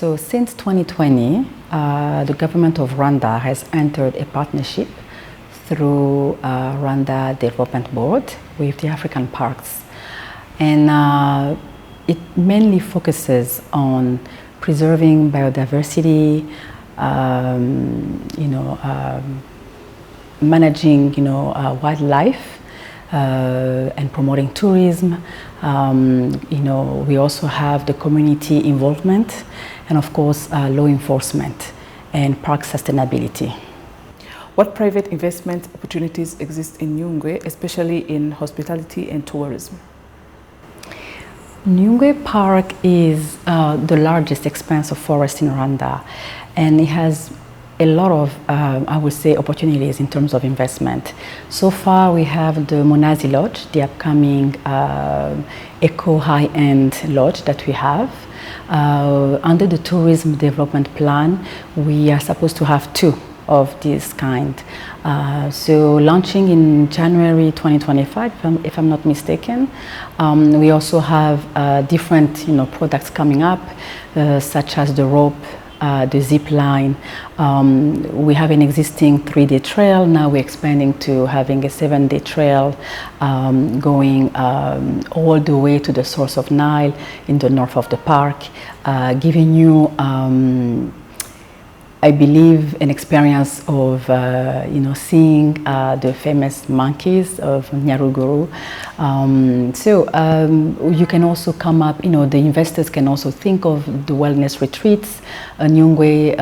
So since 2020, the government of Rwanda has entered a partnership through Rwanda Development Board with the African parks. And it mainly focuses on preserving biodiversity, managing wildlife, and promoting tourism. We also have the community involvement and of course law enforcement and park sustainability. What private investment opportunities exist in Nyungwe, especially in hospitality and tourism? Nyungwe Park is the largest expanse of forest in Rwanda, and it has a lot of, I would say, opportunities in terms of investment. So far, we have the Monazi Lodge, the upcoming eco high-end lodge that we have. Under the tourism development plan, we are supposed to have 2 of this kind. So launching in January 2025, if I'm not mistaken. We also have different products coming up, such as the rope, the zip line. We have an existing 3-day trail. Now we're expanding to having a 7-day trail going all the way to the source of Nile in the north of the park, giving you I believe an experience of seeing the famous monkeys of Nyaruguru. You can also come up, the investors can also think of the wellness retreats. Nyungwe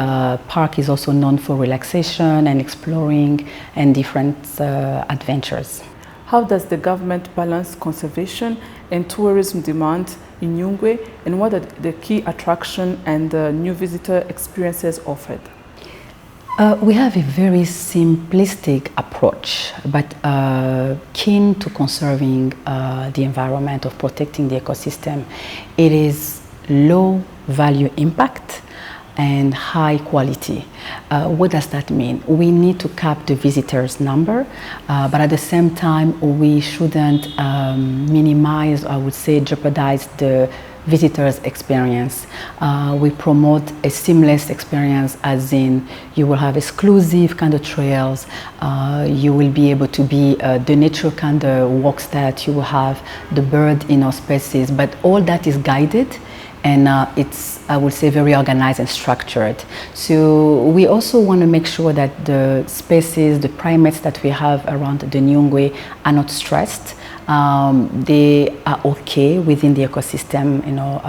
Park is also known for relaxation and exploring and different adventures. How does the government balance conservation and tourism demand in Nyungwe, and what are the key attraction and new visitor experiences offered? We have a very simplistic approach, but keen to conserving the environment, of protecting the ecosystem. It is low value impact and high quality. What does that mean? We need to cap the visitors number, but at the same time, we shouldn't minimize, I would say, jeopardize the visitors' experience. We promote a seamless experience, as in you will have exclusive kind of trails. You will be able to be the nature kind of walks that you will have, the bird species, but all that is guided. And it's, I would say, very organized and structured. So we also want to make sure that the species, the primates that we have around the Nyungwe are not stressed. They are okay within the ecosystem,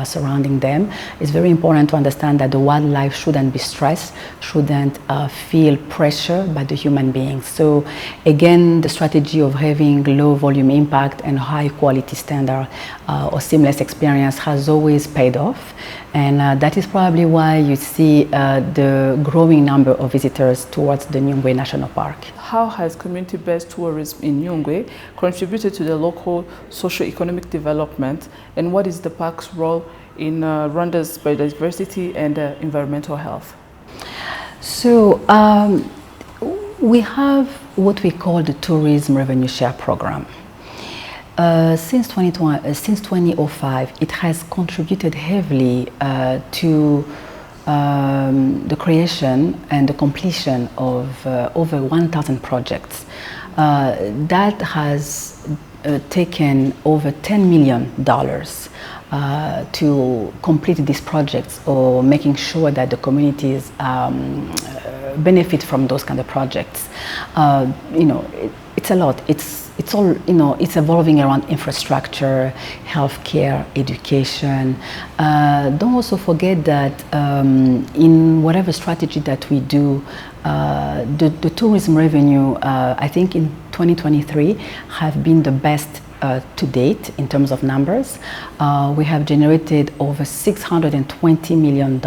surrounding them. It's very important to understand that the wildlife shouldn't be stressed, shouldn't feel pressure by the human beings. So again, the strategy of having low volume impact and high quality standard or seamless experience has always paid off. And that is probably why you see the growing number of visitors towards the Nyungwe National Park. How has community-based tourism in Nyungwe contributed to the local socio-economic development, and what is the park's role in Rwanda's biodiversity and environmental health? So we have what we call the Tourism Revenue Share Program. Since 2005, it has contributed heavily to the creation and the completion of over 1,000 projects. That has taken over $10 million to complete these projects, or making sure that the communities benefit from those kind of projects. It's a lot. It's all, it's evolving around infrastructure, healthcare, education. Don't also forget that in whatever strategy that we do, the tourism revenue, I think in 2023, have been the best to date in terms of numbers. We have generated over $620 million.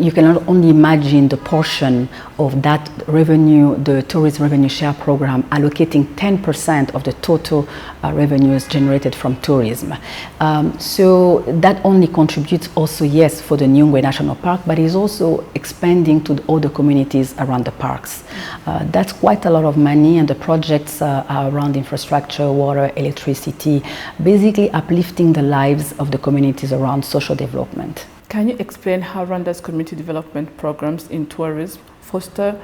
You can only imagine the portion of that revenue, the tourism revenue share program, allocating 10% of the total revenues generated from tourism. So that only contributes also, yes, for the Nyungwe National Park, but is also expanding to all the communities around the parks. That's quite a lot of money, and the projects are around infrastructure, water, electricity, basically uplifting the lives of the communities around social development. Can you explain how Rwanda's community development programs in tourism foster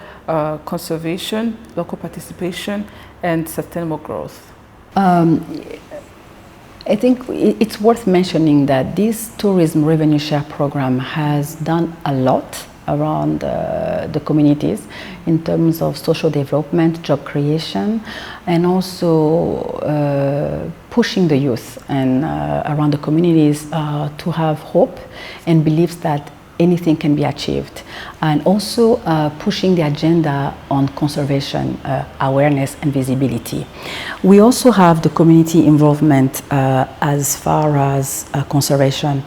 conservation, local participation, and sustainable growth? I think it's worth mentioning that this tourism revenue share program has done a lot around the communities in terms of social development, job creation, and also pushing the youth and around the communities to have hope and beliefs that anything can be achieved, and also pushing the agenda on conservation, awareness and visibility. We also have the community involvement as far as conservation,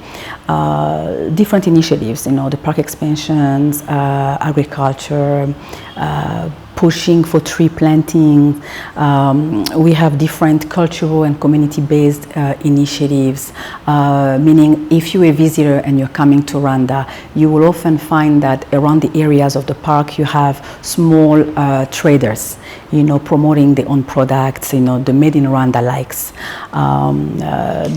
different initiatives, the park expansions, agriculture, pushing for tree planting. We have different cultural and community-based initiatives, meaning if you're a visitor and you're coming to Rwanda, you will often find that around the areas of the park you have small traders, promoting their own products, the Made in Rwanda likes.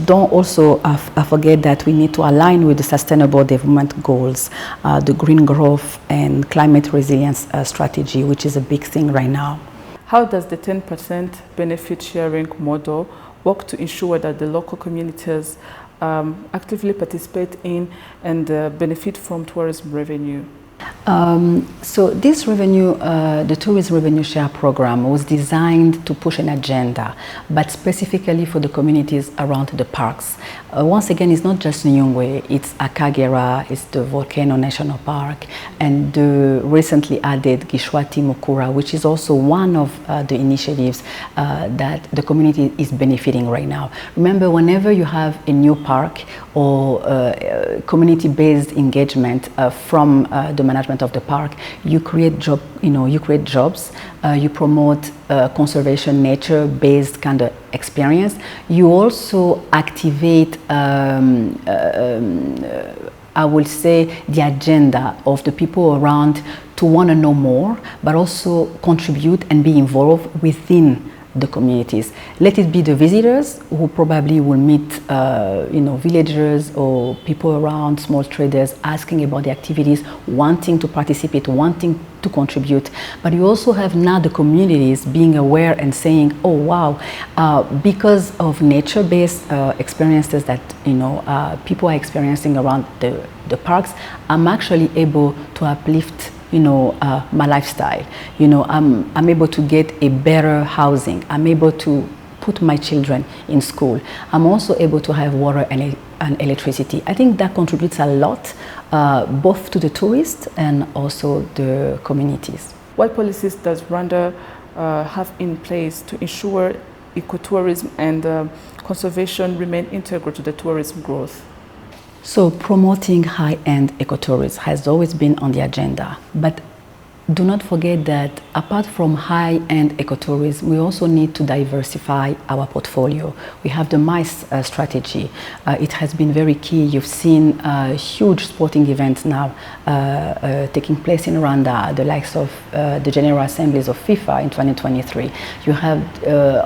Don't also forget that we need to align with the Sustainable Development Goals, the green growth and climate resilience strategy, which is a big thing right now. How does the 10% benefit sharing model work to ensure that the local communities actively participate in and benefit from tourism revenue? So this revenue, the tourism revenue share program was designed to push an agenda, but specifically for the communities around the parks. Once again, it's not just Nyungwe, it's Akagera, it's the Volcano National Park, and the recently added Gishwati Mukura, which is also one of the initiatives that the community is benefiting right now. Remember, whenever you have a new park or community-based engagement from the management of the park, you create jobs, you promote conservation, nature-based kind of experience. You also activate, I will say, the agenda of the people around to want to know more, but also contribute and be involved within the communities. Let it be the visitors who probably will meet, villagers or people around, small traders, asking about the activities, wanting to participate, wanting to contribute. But you also have now the communities being aware and saying, oh wow, because of nature-based experiences that people are experiencing around the parks, I'm actually able to uplift my lifestyle. I'm able to get a better housing. I'm able to put my children in school. I'm also able to have water and electricity. I think that contributes a lot, both to the tourists and also the communities. What policies does Rwanda have in place to ensure ecotourism and conservation remain integral to the tourism growth? So promoting high-end ecotourism has always been on the agenda, but do not forget that apart from high-end ecotourism, we also need to diversify our portfolio. We have the MICE strategy. It has been very key. You've seen huge sporting events now taking place in Rwanda, the likes of the General Assemblies of FIFA in 2023. You have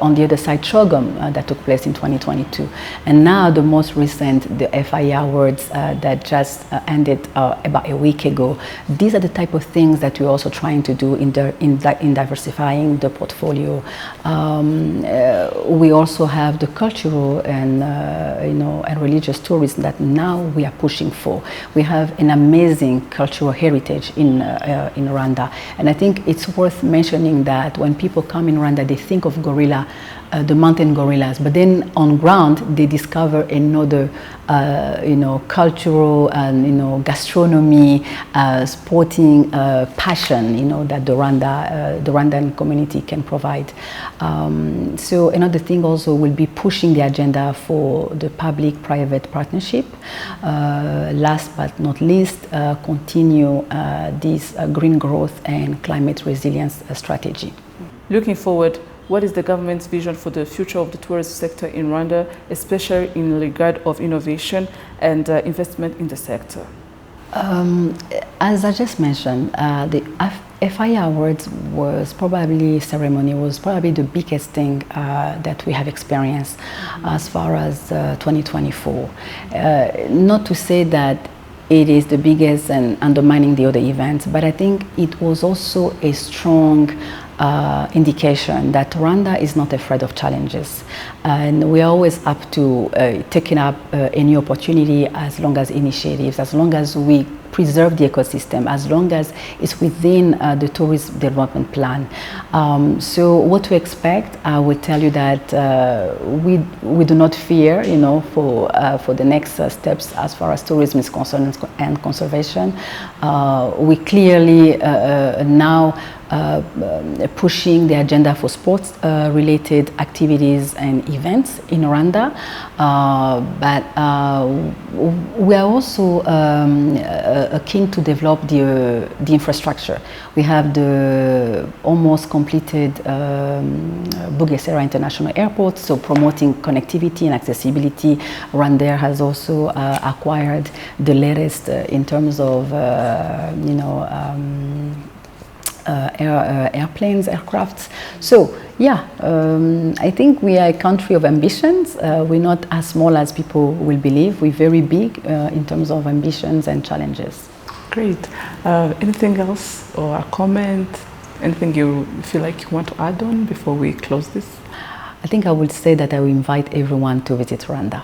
on the other side Chogom that took place in 2022. And now the most recent, the FIA Awards that just ended about a week ago. These are the type of things that we also trying to do in diversifying the portfolio. We also have the cultural and and religious tourism that now we are pushing for. We have an amazing cultural heritage in Rwanda, and I think it's worth mentioning that when people come in Rwanda, they think of gorilla, the mountain gorillas, but then on ground they discover another cultural and gastronomy, sporting passion that the Rwandan community can provide. So another thing also will be pushing the agenda for the public-private partnership. Last but not least, continue this green growth and climate resilience strategy. Looking forward, what is the government's vision for the future of the tourism sector in Rwanda, especially in regard of innovation and investment in the sector? As I just mentioned, the FIA Awards was probably the biggest thing that we have experienced as far as 2024. Not to say that it is the biggest and undermining the other events. But I think it was also a strong indication that Rwanda is not afraid of challenges, and we are always up to taking up a new opportunity, as long as initiatives, as long as we preserve the ecosystem, as long as it's within the tourist development plan. So what to expect, I will tell you that we do not fear, for the next steps as far as tourism is concerned and conservation. We clearly now pushing the agenda for sports related activities and events in Rwanda, but we are also keen to develop the infrastructure. We have the almost completed Bugesera International Airport, so promoting connectivity and accessibility. Rwanda has also acquired the latest in terms of airplanes, aircrafts. So yeah, I think we are a country of ambitions. We're not as small as people will believe. We're very big in terms of ambitions and challenges. Great. Anything else or a comment? Anything you feel like you want to add on before we close this? I think I would say that I will invite everyone to visit Rwanda.